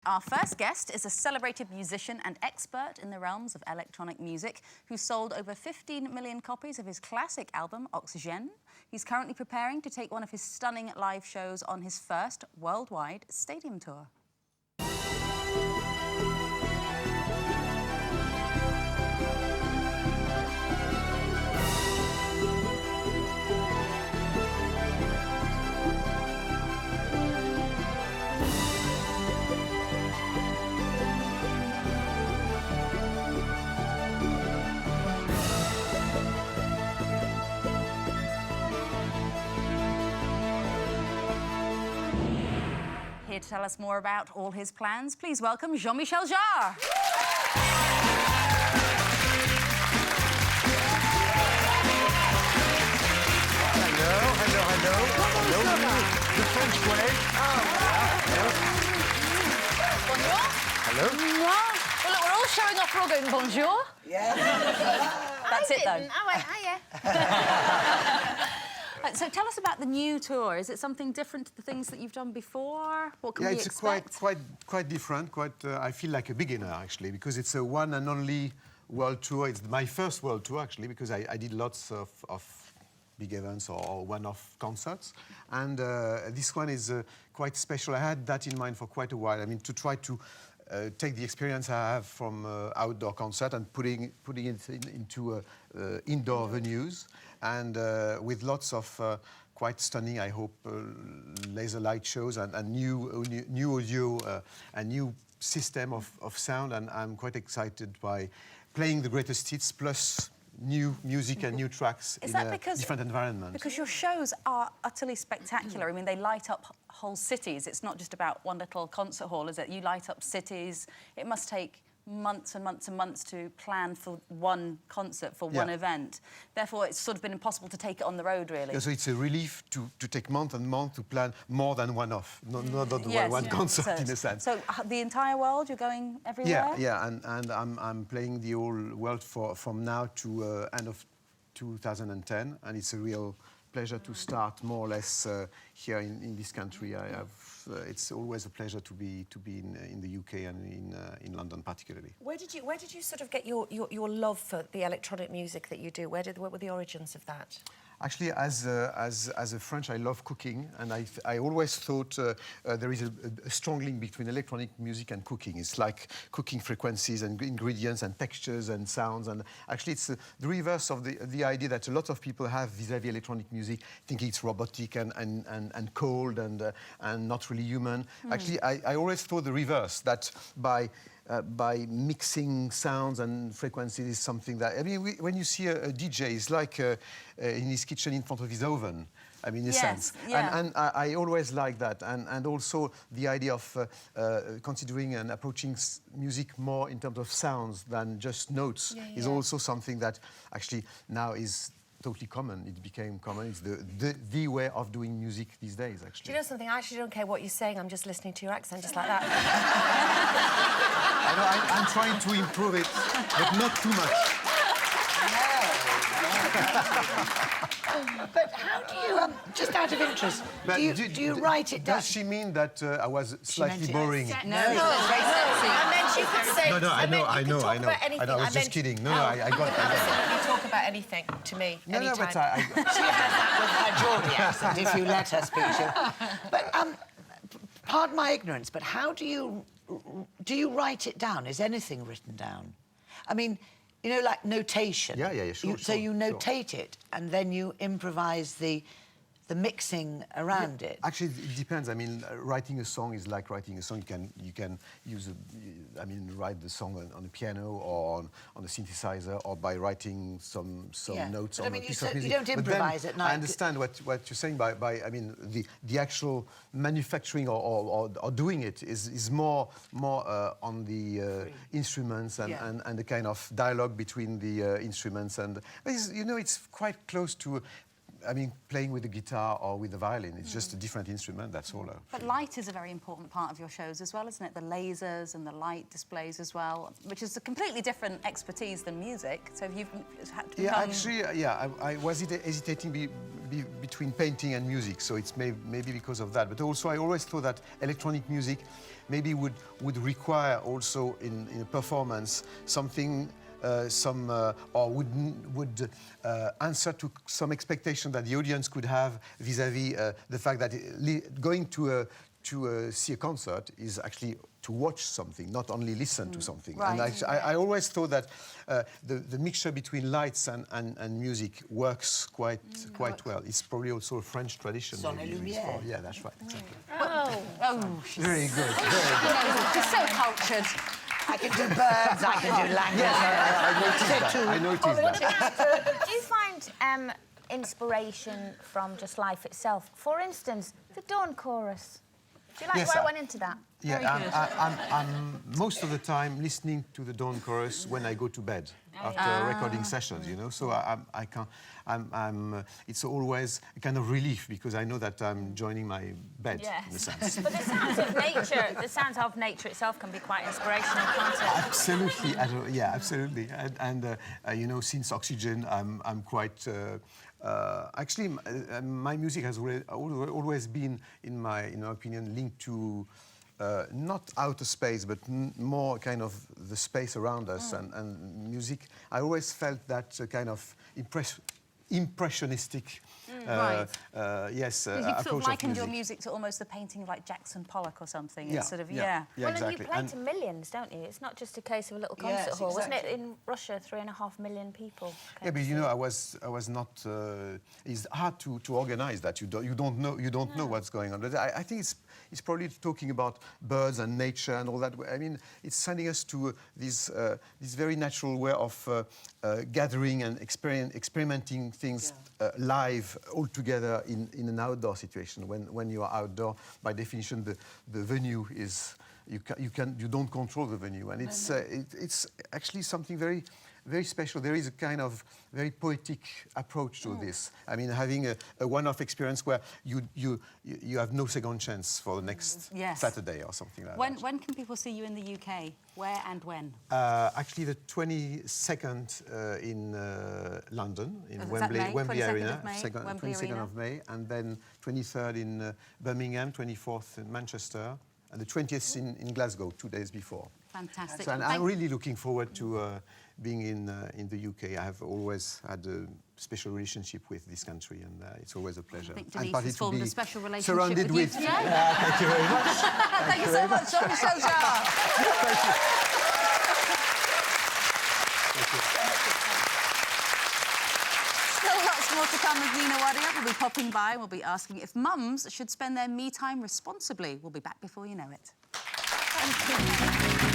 Our first guest is a celebrated musician and expert in the realms of electronic music who sold over 15 million copies of his classic album, Oxygène. He's currently preparing to take one of his stunning live shows on his first worldwide stadium tour. Here to tell us more about all his plans, please welcome Jean Michel Jarre. Hello. The French way. Bonjour. Hello. Well, look, we're all showing off. We're all going bonjour. Yeah. That's it, though. I went, hiya. So tell us about the new tour. Is it something different to the things that you've done before? What can we It's expect? quite different. I feel like a beginner actually, because it's a one and only world tour. It's my first world tour actually, because I did lots of big events or one-off concerts, and this one is quite special. I had that in mind for quite a while. I mean, to try to take the experience I have from outdoor concert and putting it into indoor venues, and with lots of quite stunning, I hope, laser light shows and new audio and new system of sound. And I'm quite excited by playing the greatest hits plus new music and new tracks in a different environment. Because your shows are utterly spectacular. I mean, they light up whole cities. It's not just about one little concert hall, is it? You light up cities. It must take months and months and months to plan for one concert, for one event. Therefore, it's sort of been impossible to take it on the road, really. Yeah, so it's a relief to take month and month to plan more than one-off, not one concert in a sense. So the entire world, you're going everywhere? Yeah, and I'm playing the whole world from now to end of 2010, and it's a real pleasure to start more or less here in this country. It's always a pleasure to be in the UK and in London particularly. Where did you sort of get your love for the electronic music that you do? What were the origins of that? Actually, as a French, I love cooking, and I always thought there is a strong link between electronic music and cooking. It's like cooking frequencies and ingredients and textures and sounds, and actually it's the reverse of the idea that a lot of people have vis-à-vis electronic music, thinking it's robotic and cold and not really human. Actually, I always thought the reverse, that by mixing sounds and frequencies is something that... I mean, when you see a DJ, it's like in his kitchen in front of his oven, I mean, in a sense. Yeah. And I always like that. And also the idea of considering and approaching music more in terms of sounds than just notes is also something that actually now is totally common. It became common. It's the way of doing music these days, actually. Do you know something? I actually don't care what you're saying. I'm just listening to your accent, just like that. I know, I'm trying to improve it, but not too much. But how do you, just out of interest, do you write it down? Does she mean that I was slightly boring? No, it's very sexy. I meant you could say... No, I know. Talk about anything. I was just kidding. No, I got it. Absolutely talk about anything to me, anytime. But She has that with her Geordie accent, if you let her speak to you. But, pardon my ignorance, but how do you write it down? Is anything written down? I mean, you know, like notation. Yeah, sure. So you notate it, and then you improvise the mixing around it. Actually, it depends. I mean, writing a song is like writing a song. You can use write the song on a piano or on a synthesizer, or by writing some notes on a piece of music. You don't improvise at night. I understand what you're saying by I mean, the actual manufacturing or doing it is more on the instruments and the kind of dialogue between the instruments, and you know, it's quite close to I mean, playing with the guitar or with the violin, it's just a different instrument, that's all. But light is a very important part of your shows as well, isn't it? The lasers and the light displays as well, which is a completely different expertise than music. So you've had to become... Yeah, actually, I was hesitating between painting and music, so it's maybe because of that. But also, I always thought that electronic music maybe would require also in a performance something. Or would answer to some expectation that the audience could have vis-à-vis the fact that going to see a concert is actually to watch something, not only listen to something. Right. And I always thought that the mixture between lights and music works quite well. It's probably also a French tradition. Son et lumière. Yeah, that's right, exactly. Oh, she's Very good, very good. she's so cultured. I can do birds, I can do language. I noticed that. Do you find inspiration from just life itself? For instance, the Dawn Chorus. Do you like Yes, where I went into that? Yeah, I'm most of the time listening to the Dawn Chorus when I go to bed after recording sessions, you know. So I can't. It's always a kind of relief because I know that I'm joining my bed in a sense. But the sounds of nature itself can be quite inspirational, can't it? Absolutely, yeah, absolutely. And you know, since Oxygen, I'm quite. Actually, my music has always been, in my opinion, linked to not outer space, but more kind of the space around us and music. I always felt that kind of impressionistic, Right. yes, You approach sort of likened of your music. music to almost the painting of like Jackson Pollock or something. Yeah, It's sort of, yeah. Well, exactly. and you play to millions, don't you? It's not just a case of a little Yes, concert hall, wasn't it? exactly. In Russia, 3.5 million people. Yeah, but you know, I was not. It's hard to organize that. You don't know what's going on. But I think it's probably talking about birds and nature and all that. I mean, it's sending us to this very natural way of gathering and experimenting things live all together in an outdoor situation. When you are outdoor, by definition, the venue is. You don't control the venue, and it's actually something very, very special. There is a kind of very poetic approach to this. I mean, having a one-off experience where you have no second chance for the next Saturday or something like that. When can people see you in the UK? Where and when? Actually, the 22nd in London, in Wembley Arena, 22nd of May, and then 23rd in Birmingham, 24th in Manchester, and the 20th in Glasgow, 2 days before. Fantastic. So, and I'm really looking forward to being in the UK. I have always had a special relationship with this country, and it's always a pleasure. I think And Denise partly has to formed be a special relationship surrounded with you today. Thank you very much. Thank you so much, Jean Michel Jarre. Still lots more to come with Nina Wadia. We'll be popping by and we'll be asking if mums should spend their me time responsibly. We'll be back before you know it. Thank you.